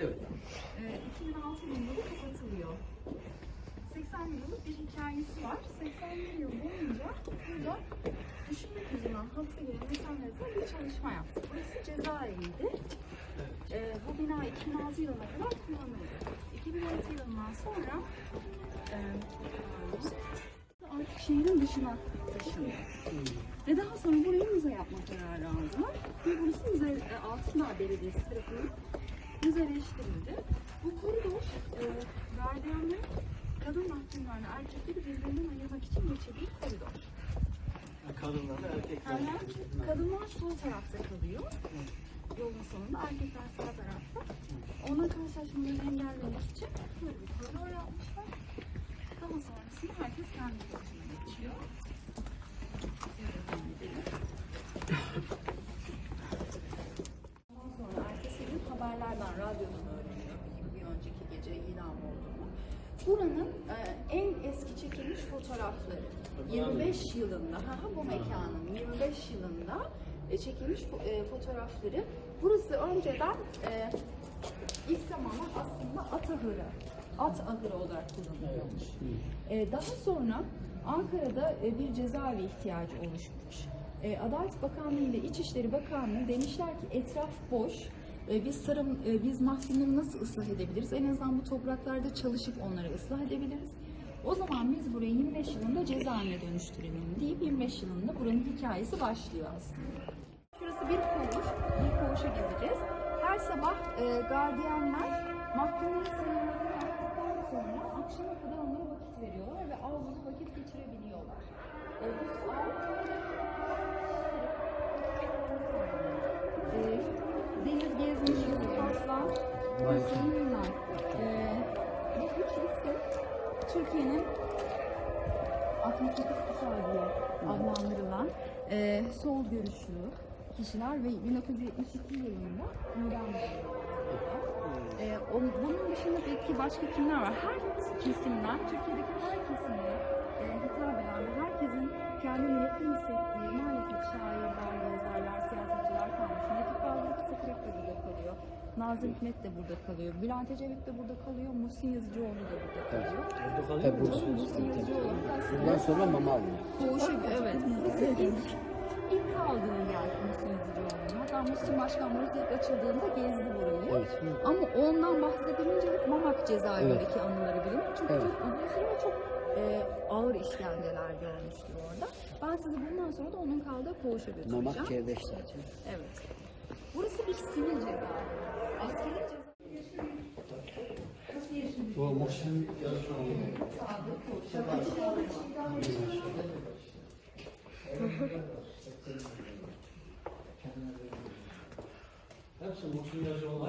Evet. 2006 yılında da kapatılıyor. 80 yıllık bir hikayesi var. 81 yıl boyunca burada düşünmek üzere hapse giren insanlar için bir çalışma yaptı. Burası cezaeviydi. Bu bina 2006 yılına kadar kullanıldı. 2006 yılından sonra artık şehrin dışına taşındı. Ve daha sonra buraya müze yapma kararı aldılar. Ve burası müze, Altındağ Belediyesi tarafından müzeleştirildi. Bu koridor gardiyanların kadın mahkumlarla erkekleri birbirinden ayırmak için geçirdiği koridor. Kadınlarla erkekler. Kadınlar sol tarafta kalıyor. Yolun sonunda, erkekler sağ tarafta. Ona karşılaşmalarını engellemek için böyle bir koridor yapmışlar. Daha sonrasında herkes kendi yoluna geçiyor. Ondan sonra ertesi gün haberlerden, radyodan öğreniyor bir önceki gece idam olduğunu. Buranın en eski çekilmiş fotoğrafları 25 yılında, bu mekanın 25 yılında çekilmiş fotoğrafları. Burası önceden ilk zamanlar aslında at ahırı olarak kullanılıyormuş. Daha sonra Ankara'da bir cezaevi ihtiyacı oluşmuş. Adalet Bakanlığı ile İçişleri Bakanlığı demişler ki etraf boş. Biz mahkumları nasıl ıslah edebiliriz? En azından bu topraklarda çalışıp onları ıslah edebiliriz. O zaman biz burayı 25 yılında cezaevine dönüştürelim deyip 25 yılında buranın hikayesi başlıyor aslında. Şurası bir koğuş. Bir koğuşa gezeceğiz. Her sabah gardiyanlar mahkumların sayımlarını yaptıktan sonra akşama kadar onlara vakit veriyorlar ve avluda vakit geçirebiliyorlar. Bu deniz gezmiş, aslan, Yunanlar. Bu üç isim Türkiye'nin 68 kuşağı diye adlandırılan sol görüşlü kişiler ve 1972 yılında idam edildiler. Bunun dışında peki başka kimler var? Her kesimden, Türkiye'deki her kesimde hitap eden ve herkesin kendini yakın hissettiği maalesef şairler, yazarlar, siyasetçiler kalmış. Necip Fazıl Kısakürek de burada kalıyor. Nazım Hikmet de burada kalıyor. Bülent Ecevit de burada kalıyor. Muhsin Yazıcıoğlu da burada kalıyor. Muhsin Yazıcıoğlu bundan sonra Mamalı. Koğuşu, evet. İlk kaldığı yer Muhsin Yazıcıoğlu'nun. Hatta Muhsin Başkan burası ilk açıldığında gezdi burayı. Evet. Ama ondan bahsedilince hep Mamak cezaevindeki anıları bilinir. Çünkü çok uzun süre ve çok ağır işkenceler görmüştür orada. Ben sizi bundan sonra da onun kaldığı koğuşa götüreceğim. Mamak C5'te. Evet. Burası bir sivil cezaevi. Askeri cezaevi. Bu Muhsin Yazıcıoğlu. Hepsi Muhsin Yazıcıoğlu.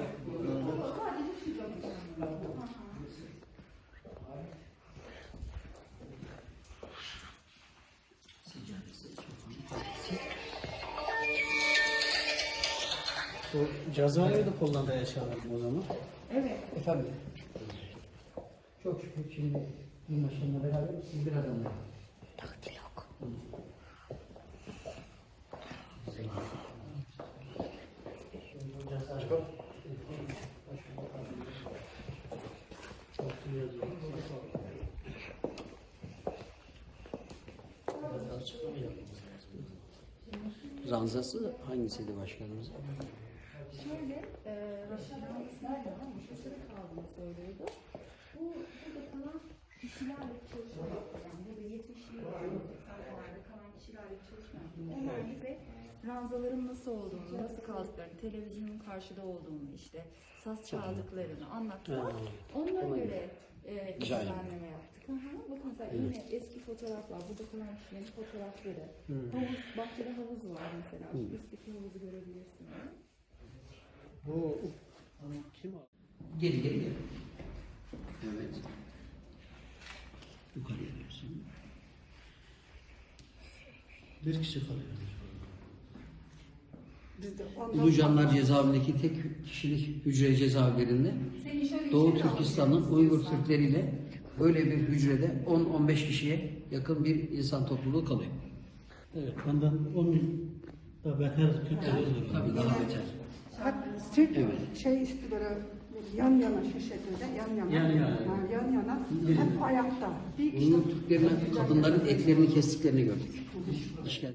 Bu cezaevinde kullandığı eşyalar o zaman. Evet. Efendim. Çok şükür şimdi yılbaşında beraber siz bir adamla. Takdir yok. Ranzası hangisiydi başkanımız? Şöyle, Raşid'in İsmail'den Muşasır'a kaldığını söylüyordu. Burada kalan kişilerle çalışma yaptı. Yani burada 70'li yıllarda, 80'lerde kalan kişilerle çalışma yaptı. Onlar bize ranzaların nasıl olduğunu, nasıl kaldıklarını, televizyonun karşıda olduğunu, işte saz çaldıklarını anlattılar. Onlara göre düzenleme yaptık. Bakın mesela yine eski fotoğraflar, burada kalan kişilerin fotoğrafları. Havuz, bahçede havuz var mesela. Şu üstteki havuzu görebilirsiniz. Bu kim o? Geri geri geri. Evet. Yukarıya diyorsun. Bir kişi kalıyor. Ulucanlar cezaevindeki tek kişilik hücre cezaevlerinde Doğu Türkistan'ın Uygur Türkleriyle böyle bir hücrede 10-15 kişiye yakın bir insan topluluğu kalıyor. Evet, ondan 10 da beter kötü. Tabii daha beter. Türk Evet. istiyorlar yan yana şu şekilde yan yana hep ayakta. Bir kişi Uygur Türklerine kadınların etlerini kestiklerini gördük. İşgal.